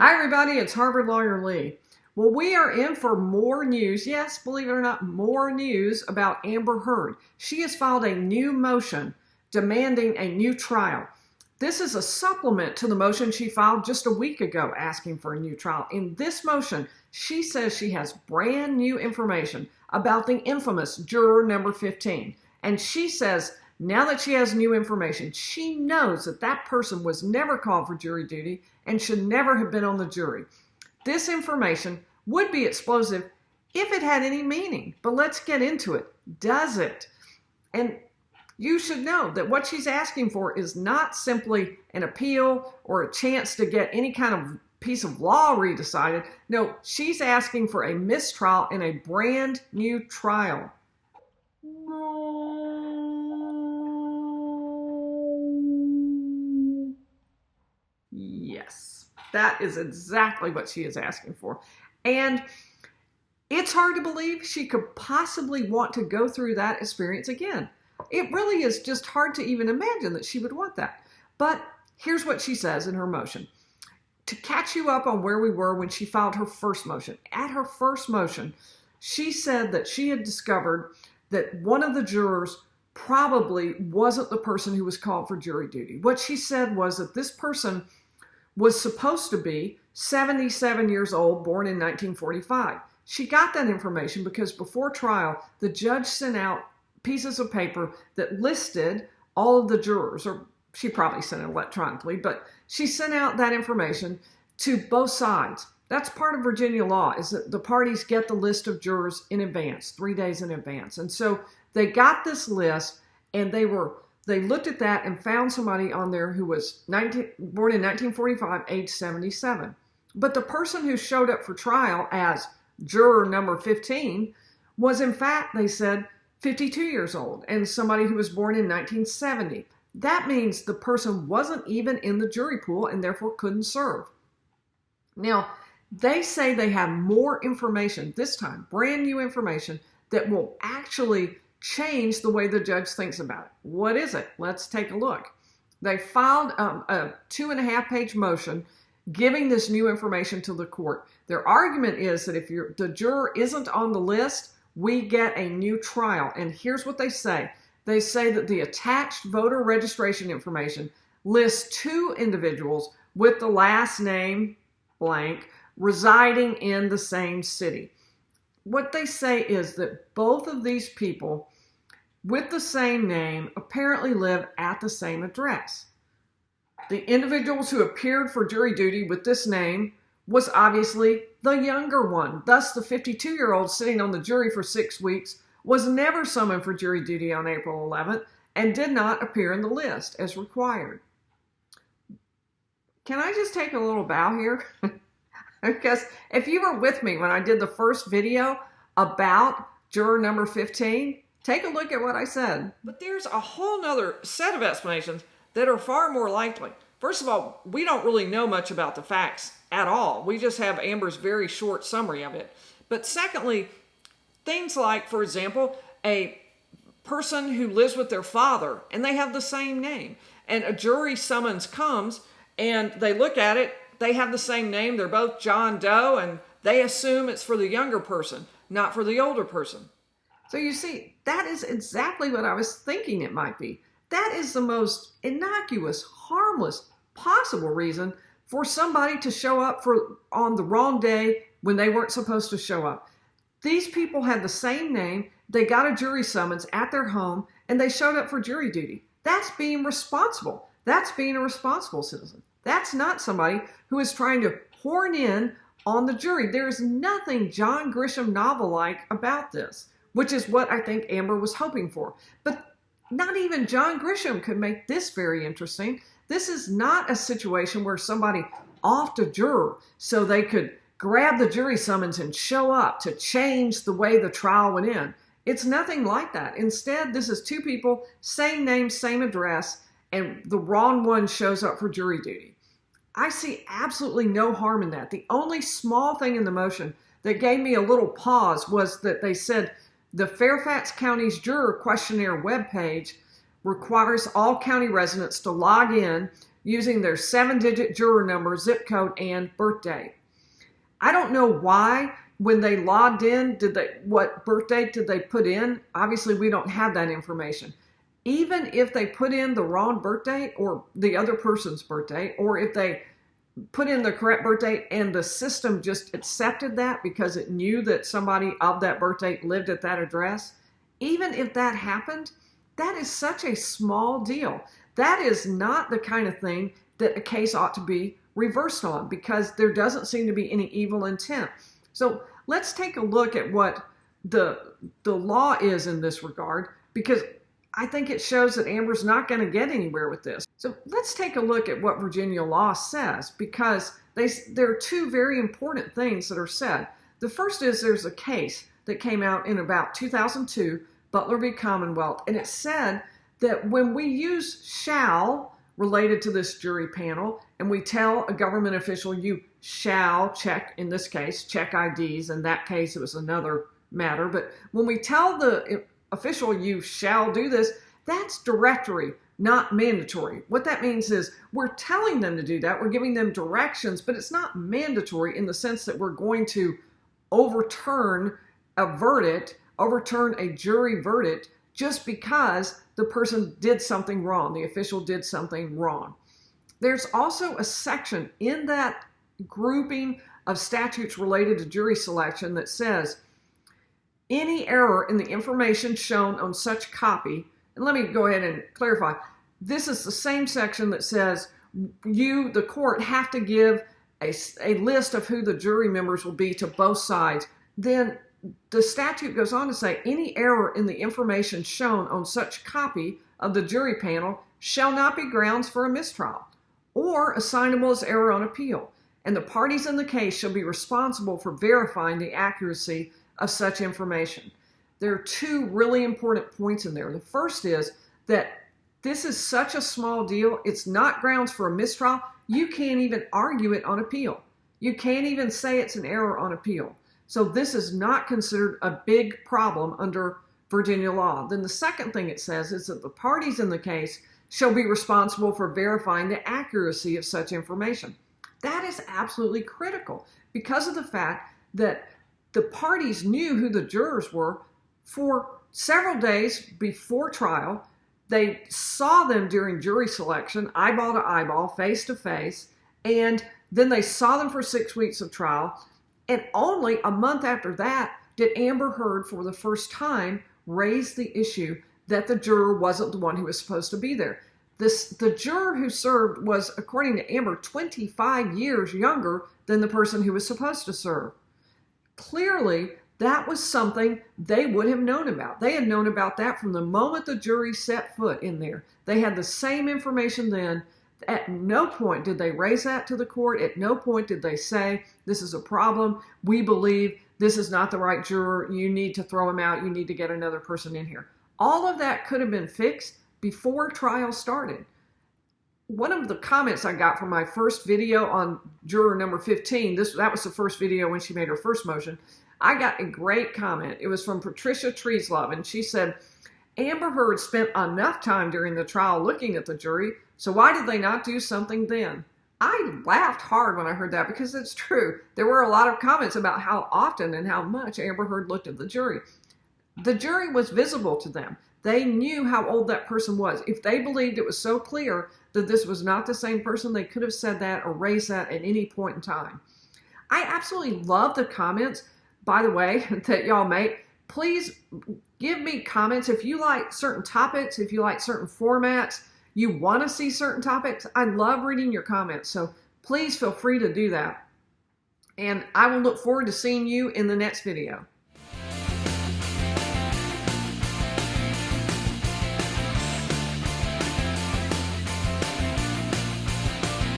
Hi everybody, it's Harvard Lawyer Lee. Well, we are in for more news. Yes, believe it or not, more news about Amber Heard. She has filed a new motion demanding a new trial. This is a supplement to the motion she filed just a week ago asking for a new trial. In this motion, she says she has brand new information about the infamous juror number 15. And she says now that she has new information, she knows that that person was never called for jury duty and should never have been on the jury. This information would be explosive if it had any meaning, but let's get into it. Does it? And you should know that what she's asking for is not simply an appeal or a chance to get any kind of piece of law redecided. No, she's asking for a mistrial in a brand new trial. Yes, that is exactly what she is asking for. And it's hard to believe she could possibly want to go through that experience again. It really is just hard to even imagine that she would want that. But here's what she says in her motion. To catch you up on where we were when she filed her first motion. At her first motion, she said that she had discovered that one of the jurors probably wasn't the person who was called for jury duty. What she said was that this person was supposed to be 77 years old, born in 1945. She got that information because before trial, the judge sent out pieces of paper that listed all of the jurors, or she probably sent it electronically, but she sent out that information to both sides. That's part of Virginia law, is that the parties get the list of jurors in advance, 3 days in advance. And so they got this list and they looked at that and found somebody on there who was born in 1945, age 77. But the person who showed up for trial as juror number 15 was, in fact, they said, 52 years old, and somebody who was born in 1970. That means the person wasn't even in the jury pool and therefore couldn't serve. Now, they say they have more information this time, brand new information, that will actually change the way the judge thinks about it. What is it? Let's take a look. They filed a 2.5-page motion giving this new information to the court. Their argument is that if the juror isn't on the list, we get a new trial. And here's what they say. They say that the attached voter registration information lists 2 individuals with the last name blank residing in the same city. What they say is that both of these people with the same name apparently live at the same address. The individuals who appeared for jury duty with this name was obviously the younger one. Thus, the 52-year-old sitting on the jury for 6 weeks was never summoned for jury duty on April 11th and did not appear in the list as required. Can I just take a little bow here? Because if you were with me when I did the first video about juror number 15, take a look at what I said. But there's a whole nother set of explanations that are far more likely. First of all, we don't really know much about the facts at all. We just have Amber's very short summary of it. But secondly, things like, for example, a person who lives with their father and they have the same name, and a jury summons comes and they look at it, they have the same name, they're both John Doe, and they assume it's for the younger person, not for the older person. So you see, that is exactly what I was thinking it might be. That is the most innocuous, harmless possible reason for somebody to show up on the wrong day when they weren't supposed to show up. These people had the same name, they got a jury summons at their home, and they showed up for jury duty. That's being responsible. That's being a responsible citizen. That's not somebody who is trying to horn in on the jury. There is nothing John Grisham novel-like about this, which is what I think Amber was hoping for. But not even John Grisham could make this very interesting. This is not a situation where somebody offed a juror so they could grab the jury summons and show up to change the way the trial went in. It's nothing like that. Instead, this is 2 people, same name, same address, and the wrong one shows up for jury duty. I see absolutely no harm in that. The only small thing in the motion that gave me a little pause was that they said the Fairfax County's juror questionnaire webpage requires all county residents to log in using their 7-digit juror number, zip code, and birth date. I don't know why when they logged in, what birth date did they put in? Obviously, we don't have that information. Even if they put in the wrong birth date or the other person's birth date, or if they put in the correct birth date and the system just accepted that because it knew that somebody of that birth date lived at that address, even if that happened, that is such a small deal. That is not the kind of thing that a case ought to be reversed on, because there doesn't seem to be any evil intent. So let's take a look at what the law is in this regard, because I think it shows that Amber's not going to get anywhere with this. So let's take a look at what Virginia law says, because there are two very important things that are said. The first is there's a case that came out in about 2002, Butler v. Commonwealth, and it said that when we use shall related to this jury panel, and we tell a government official you shall check, in this case, check IDs. In that case, it was another matter. But when we tell the official you shall do this, that's directory, not mandatory. What that means is we're telling them to do that. We're giving them directions, but it's not mandatory in the sense that we're going to overturn a verdict, overturn a jury verdict, just because the person did something wrong, the official did something wrong. There's also a section in that grouping of statutes related to jury selection that says any error in the information shown on such copy, and let me go ahead and clarify, this is the same section that says you, the court, have to give a list of who the jury members will be to both sides. Then the statute goes on to say any error in the information shown on such copy of the jury panel shall not be grounds for a mistrial or assignable as error on appeal, and the parties in the case shall be responsible for verifying the accuracy of such information. There are two really important points in there. The first is that this is such a small deal, it's not grounds for a mistrial. You can't even argue it on appeal. You can't even say it's an error on appeal. So this is not considered a big problem under Virginia law. Then the second thing it says is that the parties in the case shall be responsible for verifying the accuracy of such information. That is absolutely critical because of the fact that the parties knew who the jurors were for several days before trial. They saw them during jury selection, eyeball to eyeball, face to face, and then they saw them for 6 weeks of trial. And only a month after that did Amber Heard, for the first time, raise the issue that the juror wasn't the one who was supposed to be there. The juror who served was, according to Amber, 25 years younger than the person who was supposed to serve. Clearly, that was something they would have known about. They had known about that from the moment the jury set foot in there. They had the same information then. At no point did they raise that to the court. At no point did they say, this is a problem. We believe this is not the right juror. You need to throw him out. You need to get another person in here. All of that could have been fixed before trial started. One of the comments I got from my first video on juror number 15, that was the first video when she made her first motion, I got a great comment. It was from Patricia Treeslove, and she said, Amber Heard spent enough time during the trial looking at the jury, so why did they not do something then? I laughed hard when I heard that because it's true. There were a lot of comments about how often and how much Amber Heard looked at the jury. The jury was visible to them. They knew how old that person was. If they believed it was so clear that this was not the same person, they could have said that or raised that at any point in time. I absolutely love the comments, by the way, that y'all make. Please give me comments if you like certain topics, if you like certain formats, you want to see certain topics. I love reading your comments, so please feel free to do that. And I will look forward to seeing you in the next video.